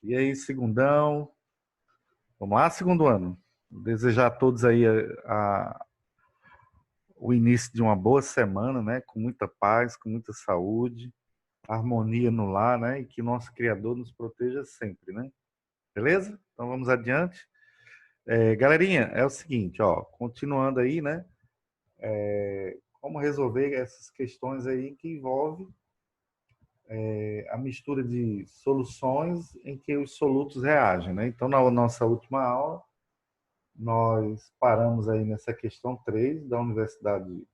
E aí, segundão? Vamos lá, segundo ano. Desejar a todos aí o início de uma boa semana, né? Com muita paz, com muita saúde, harmonia no lar, né? E que o nosso Criador nos proteja sempre, né? Beleza? Então vamos adiante. Galerinha, é o seguinte, ó, continuando aí, né? Como resolver essas questões aí que envolvem a mistura de soluções em que os solutos reagem, né? Então, na nossa última aula, nós paramos aí nessa questão 3 da Universidade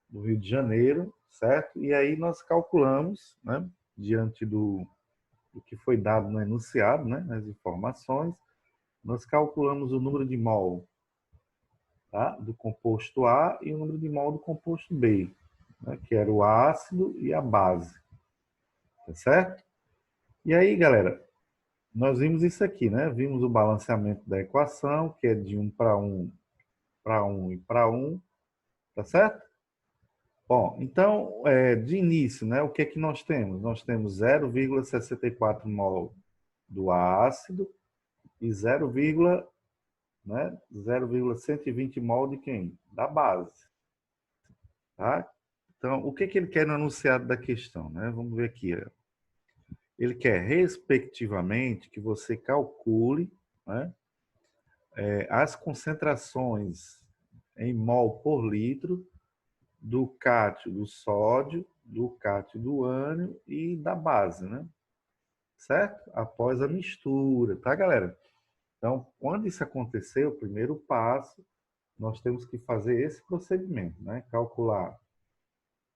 do Rio de Janeiro, certo? E aí nós calculamos, né, diante do que foi dado no enunciado, né, nas informações, nós calculamos o número de mol, tá, do composto A e o número de mol do composto B, né, que era o ácido e a base, tá certo? E aí, galera, nós vimos isso aqui, né? Vimos o balanceamento da equação, que é de 1 para 1, para 1 e para 1, tá certo? Bom, então, de início, né, o que é que nós temos? Nós temos 0,64 mol do ácido e 0,120 mol de quem? Da base. Tá? Então, o que é que ele quer no enunciado da questão? Né? Vamos ver aqui. Ele quer, respectivamente, que você calcule, né, as concentrações em mol por litro do cátio do sódio, do cátio do ânion e da base, né? Certo? Após a mistura, tá, galera? Então, quando isso acontecer, o primeiro passo, nós temos que fazer esse procedimento, né? Calcular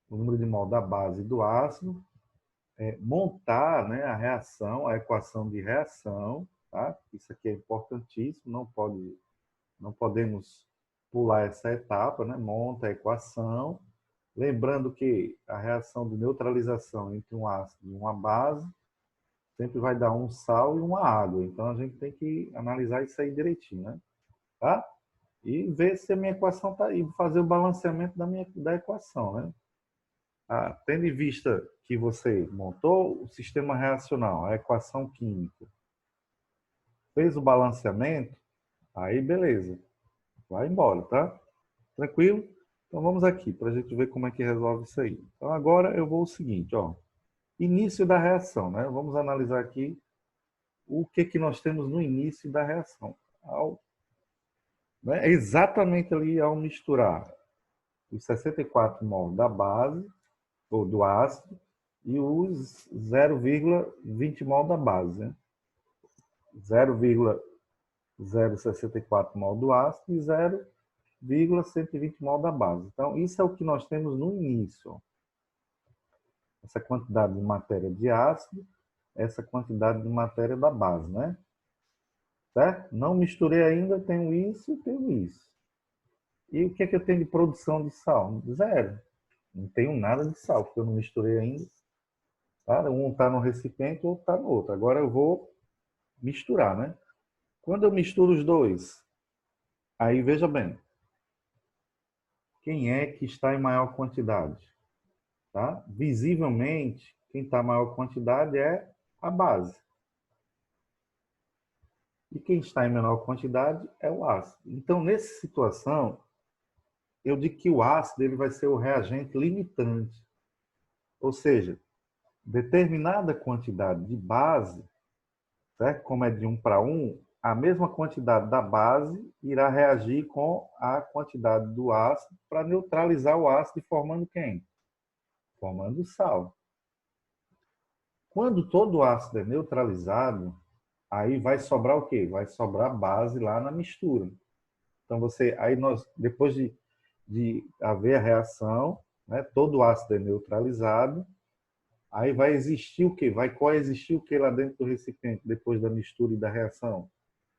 o número de mol da base e do ácido, montar, né, a reação, a equação de reação, tá? Isso aqui é importantíssimo, não podemos pular essa etapa, né? Monta a equação. Lembrando que a reação de neutralização entre um ácido e uma base sempre vai dar um sal e uma água. Então a gente tem que analisar isso aí direitinho, né? Tá? E ver se a minha equação está aí, fazer o balanceamento da equação, né? Tendo em vista que você montou o sistema reacional, a equação química, fez o balanceamento, aí beleza, vai embora, tá? Tranquilo? Então vamos aqui para a gente ver como é que resolve isso aí. Então agora eu vou o seguinte, ó. Início da reação, né? Vamos analisar aqui o que que nós temos no início da reação. Né? Exatamente ali ao misturar os 64 mol da base, ou do ácido, e os 0,20 mol da base. Né? 0,064 mol do ácido e 0,120 mol da base. Então, isso é o que nós temos no início. Essa quantidade de matéria de ácido, essa quantidade de matéria da base, né? Certo? Não misturei ainda, tenho isso e tenho isso. E o que é que eu tenho de produção de sal? Zero. Não tenho nada de sal, porque eu não misturei ainda. Tá? Um está no recipiente, o outro está no outro. Agora eu vou misturar, né? Quando eu misturo os dois, aí veja bem, quem é que está em maior quantidade? Tá? Visivelmente, quem está em maior quantidade é a base. E quem está em menor quantidade é o ácido. Então, nessa situação, eu digo que o ácido ele vai ser o reagente limitante. Ou seja, determinada quantidade de base, certo? Como é de 1 para 1, a mesma quantidade da base irá reagir com a quantidade do ácido para neutralizar o ácido, formando quem? Formando sal. Quando todo o ácido é neutralizado, aí vai sobrar o quê? Vai sobrar base lá na mistura. Então depois de haver a reação, né, todo o ácido é neutralizado, aí vai existir o quê? Vai coexistir o quê lá dentro do recipiente depois da mistura e da reação?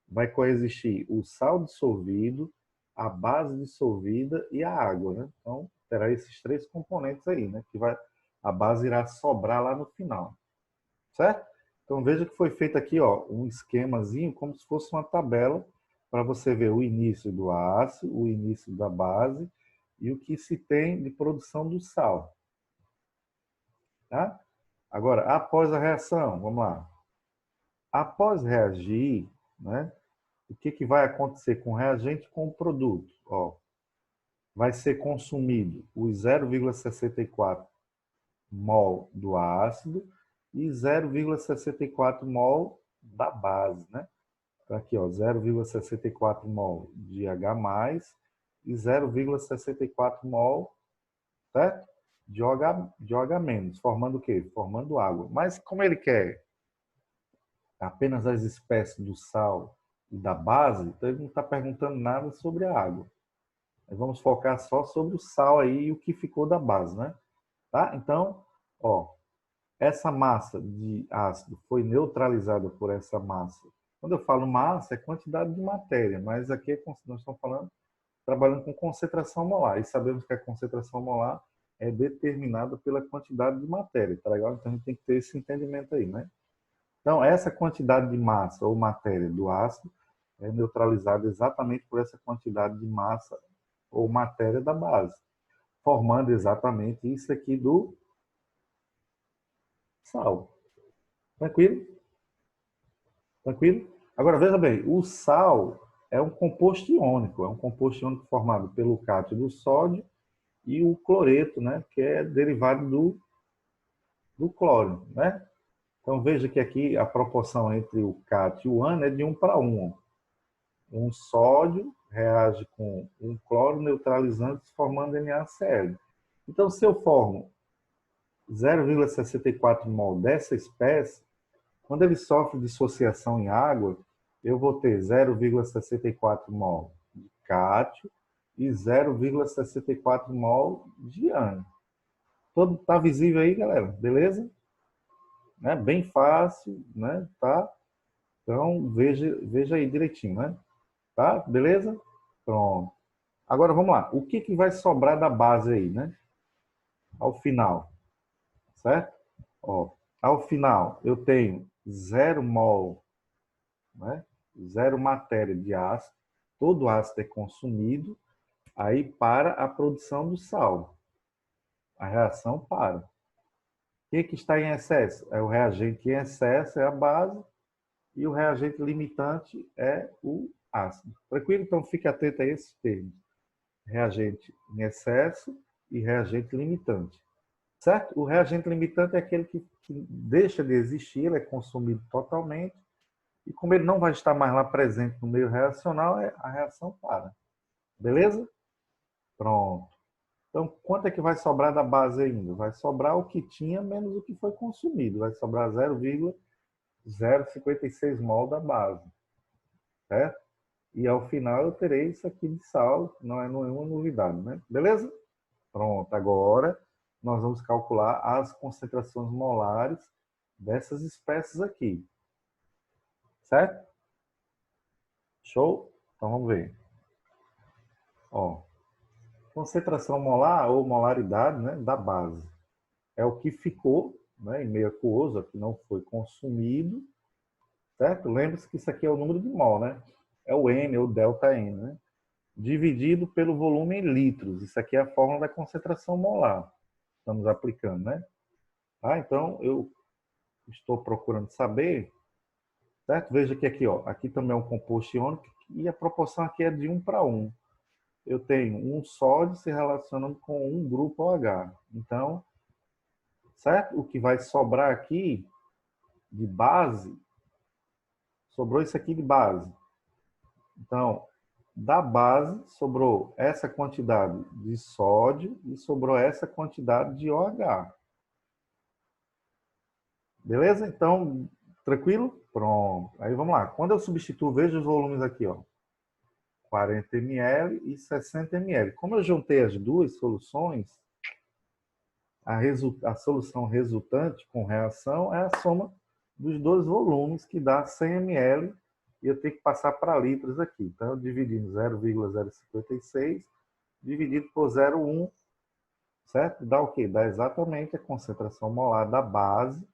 Vai coexistir o sal dissolvido, a base dissolvida e a água, né? Então, terá esses três componentes aí, né? A base irá sobrar lá no final, certo? Então, veja que foi feito aqui, ó, um esquemazinho como se fosse uma tabela para você ver o início do ácido, o início da base e o que se tem de produção do sal. Tá? Agora, após a reação, vamos lá. Após reagir, né, o que vai acontecer com o reagente e com o produto? Ó, vai ser consumido os 0,64 mol do ácido e 0,64 mol da base, né? Então, aqui, ó, 0,64 mol de H+, e 0,64 mol, certo? De OH-, formando o quê? Formando água. Mas como ele quer apenas as espécies do sal e da base, então ele não está perguntando nada sobre a água. Nós vamos focar só sobre o sal aí e o que ficou da base, né? Tá? Então, ó, essa massa de ácido foi neutralizada por essa massa. Quando eu falo massa, é quantidade de matéria, mas aqui nós estamos trabalhando com concentração molar. E sabemos que a concentração molar é determinada pela quantidade de matéria, tá legal? Então a gente tem que ter esse entendimento aí, né? Então, essa quantidade de massa ou matéria do ácido é neutralizada exatamente por essa quantidade de massa ou matéria da base, formando exatamente isso aqui do sal. Tranquilo? Tranquilo? Agora, veja bem, o sal é um composto iônico, formado pelo cátion do sódio e o cloreto, né, que é derivado do cloro, né? Então, veja que aqui a proporção entre o cátion e o ânion é de 1:1. Um sódio reage com um cloro neutralizante, formando NaCl. Então, se eu formo 0,64 mol dessa espécie, quando ele sofre dissociação em água, eu vou ter 0,64 mol de cátion e 0,64 mol de ânion. Todo tá visível aí, galera? Beleza? Né? Bem fácil, né? Tá? Então, veja aí direitinho, né? Tá? Beleza? Pronto. Agora, vamos lá. O que vai sobrar da base aí, né? Ao final, certo? Ó, ao final, eu tenho 0 mol, né? 0 matéria de ácido. Todo ácido é consumido, aí para a produção do sal. A reação para. O que está em excesso? É o reagente em excesso, é a base, e o reagente limitante é o ácido. Tranquilo? Então, fique atento a esses termos. Reagente em excesso e reagente limitante. Certo? O reagente limitante é aquele que deixa de existir, ele é consumido totalmente, e como ele não vai estar mais lá presente no meio reacional, a reação para. Beleza? Pronto. Então, quanto é que vai sobrar da base ainda? Vai sobrar o que tinha menos o que foi consumido. Vai sobrar 0,056 mol da base. Certo? E ao final eu terei isso aqui de sal, não é nenhuma novidade, né? Beleza? Pronto, agora nós vamos calcular as concentrações molares dessas espécies aqui. Certo? Show? Então vamos ver. Ó, concentração molar ou molaridade, né, da base. É o que ficou, né, em meio aquoso, que não foi consumido. Certo? Lembre-se que isso aqui é o número de mol, né? É o N ou delta N, né? Dividido pelo volume em litros. Isso aqui é a fórmula da concentração molar. Estamos aplicando, né? Ah, então, eu estou procurando saber, certo? Veja que aqui, ó, aqui também é um composto iônico e a proporção aqui é de 1:1. Eu tenho um sódio se relacionando com um grupo OH. Então, certo? O que vai sobrar aqui de base, sobrou isso aqui de base. Então, da base, sobrou essa quantidade de sódio e sobrou essa quantidade de OH. Beleza? Então, tranquilo? Pronto. Aí vamos lá. Quando eu substituo, veja os volumes aqui, ó. 40 ml e 60 ml. Como eu juntei as duas soluções, a solução resultante com reação é a soma dos dois volumes, que dá 100 ml, e eu tenho que passar para litros aqui. Então, eu dividi em 0,056 dividido por 0,1, certo? Dá o quê? Dá exatamente a concentração molar da base,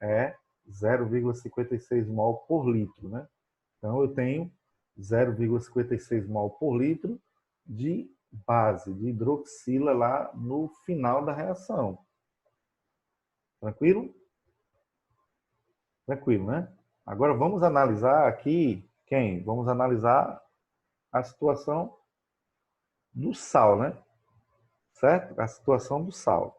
é 0,56 mol por litro, né? Então, eu tenho 0,56 mol por litro de base, de hidroxila lá no final da reação. Tranquilo? Tranquilo, né? Agora vamos analisar aqui quem? Vamos analisar a situação do sal, né? Certo? A situação do sal.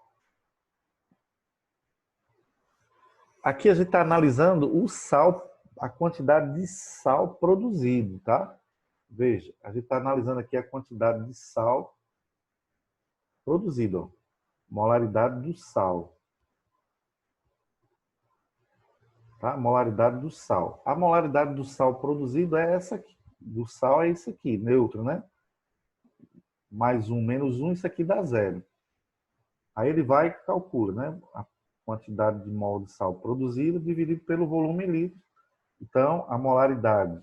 Aqui a gente está analisando o sal, a quantidade de sal produzido, tá? Veja, a gente está analisando aqui a quantidade de sal produzido, ó. Molaridade do sal. Tá? Molaridade do sal. A molaridade do sal produzido é essa aqui. Do sal é isso aqui, neutro, né? Mais um, menos um, isso aqui dá zero. Aí ele vai e calcula, né? A quantidade de mol de sal produzido dividido pelo volume em litros. Então, a molaridade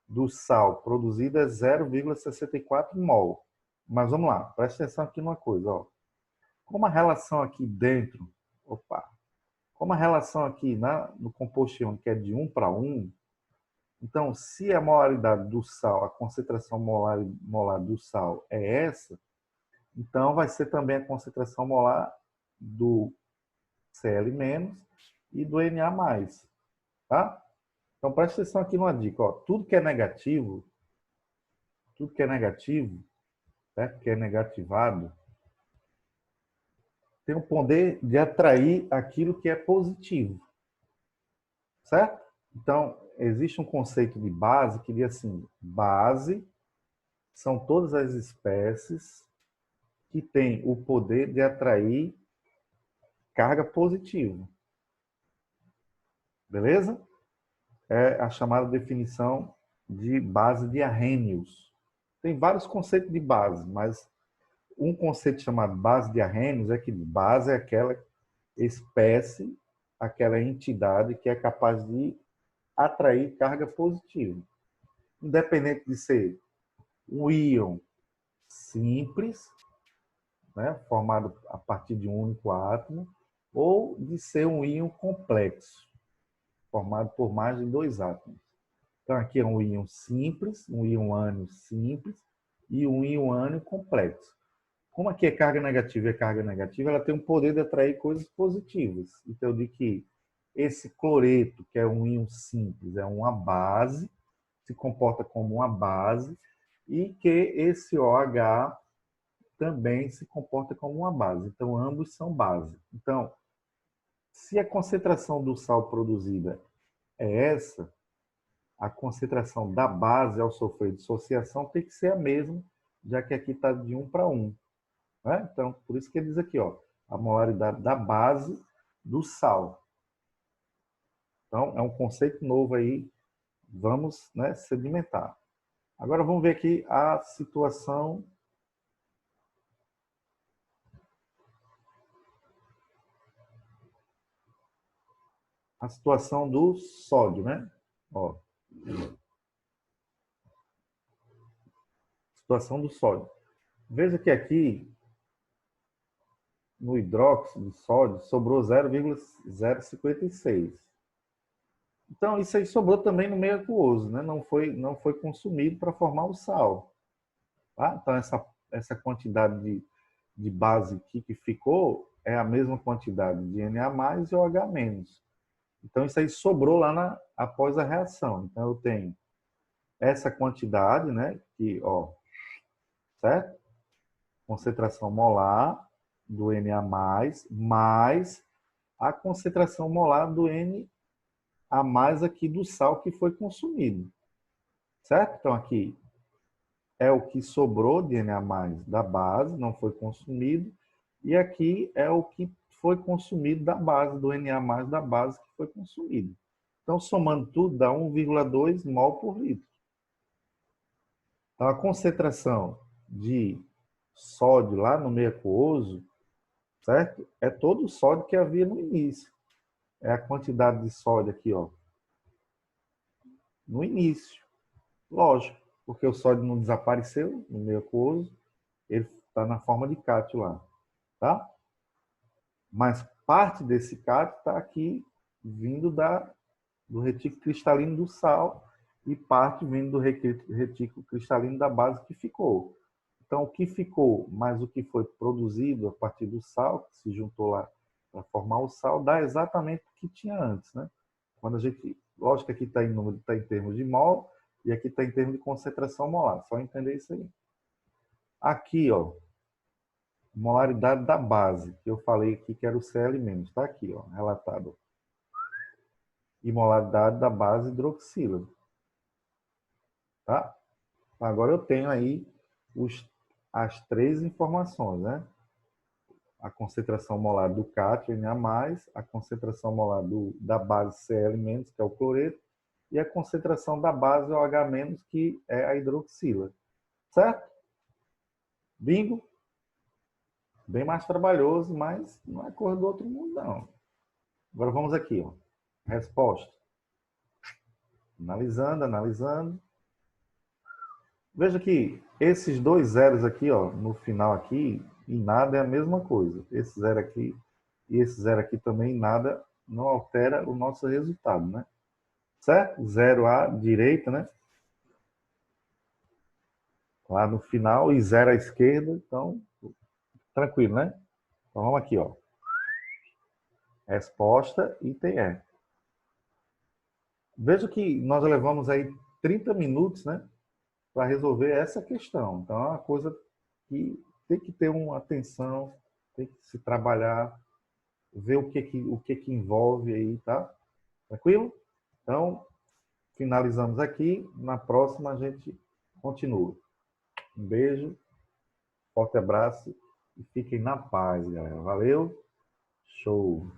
do sal produzido é 0,64 mol. Mas vamos lá, presta atenção aqui numa coisa, ó. Como a relação aqui dentro, como a relação aqui no composto iônico é de 1 para 1, então se a molaridade do sal, a concentração molar do sal é essa, então vai ser também a concentração molar do Cl- e do Na+, tá? Então presta atenção aqui numa dica, ó. Tudo que é negativo, certo? Que é negativado, tem o poder de atrair aquilo que é positivo, certo? Então, existe um conceito de base que diz assim, base são todas as espécies que têm o poder de atrair carga positiva. Beleza? É a chamada definição de base de Arrhenius. Tem vários conceitos de base, mas um conceito chamado base de Arrhenius é que base é aquela espécie, aquela entidade que é capaz de atrair carga positiva. Independente de ser um íon simples, né, formado a partir de um único átomo, ou de ser um íon complexo, formado por mais de dois átomos. Então, aqui é um íon simples, um íon ânion simples e um íon ânion complexo. Como aqui é carga negativa, ela tem o poder de atrair coisas positivas. Então, eu digo que esse cloreto, que é um íon simples, é uma base, se comporta como uma base, e que esse OH também se comporta como uma base. Então, ambos são base. Então, se a concentração do sal produzida é essa, a concentração da base ao sofrer dissociação tem que ser a mesma, já que aqui está de 1 para 1. Né? Então, por isso que ele diz aqui, ó, a molaridade da base do sal. Então, é um conceito novo aí, vamos, né, sedimentar. Agora vamos ver aqui a situação do sódio, né? Ó, situação do sódio. Veja que aqui no hidróxido de sódio sobrou 0,056. Então isso aí sobrou também no meio aquoso, né? Não foi consumido para formar o sal. Tá? Então essa quantidade de base aqui que ficou é a mesma quantidade de Na+ e OH-. Então isso aí sobrou lá após a reação. Então eu tenho essa quantidade, né? Que, ó, certo? Concentração molar do Na+, mais a concentração molar do Na+ aqui do sal que foi consumido. Certo? Então aqui é o que sobrou de Na+ da base, não foi consumido, e aqui é o que foi consumido da base, do Na+ da base que foi consumido. Então, somando tudo, dá 1,2 mol por litro. Então, a concentração de sódio lá no meio aquoso, certo? É todo o sódio que havia no início. É a quantidade de sódio aqui, ó, no início. Lógico, porque o sódio não desapareceu no meio aquoso, ele está na forma de cátio lá, tá? Mas parte desse cátio está aqui vindo do retículo cristalino do sal e parte vindo do retículo cristalino da base que ficou. Então, o que ficou mais o que foi produzido a partir do sal, que se juntou lá para formar o sal, dá exatamente o que tinha antes, né? Quando a gente Lógico que aqui está em número, está em termos de mol, e aqui está em termos de concentração molar. Só entender isso aí. Aqui, ó, molaridade da base, que eu falei aqui que era o Cl-, está aqui, ó, relatado. E molaridade da base hidroxila. Tá? Agora eu tenho aí as três informações, né? A concentração molar do cátion Na+, a concentração molar da base Cl-, que é o cloreto, e a concentração da base OH-, que é a hidroxila. Certo? Bingo? Bem mais trabalhoso, mas não é coisa do outro mundo, não. Agora vamos aqui, ó. Resposta. Analisando, analisando. Veja que esses dois zeros aqui, ó, no final aqui, em nada é a mesma coisa. Esse zero aqui e esse zero aqui também em nada não altera o nosso resultado, né? Certo? Zero à direita, né? Lá no final e zero à esquerda, então tranquilo, né? Então vamos aqui, ó. Resposta item E. Veja que nós levamos aí 30 minutos, né, para resolver essa questão. Então é uma coisa que tem que ter uma atenção, tem que se trabalhar, ver o que envolve aí, tá? Tranquilo? Então, finalizamos aqui. Na próxima a gente continua. Um beijo, forte abraço e fiquem na paz, galera. Valeu, show!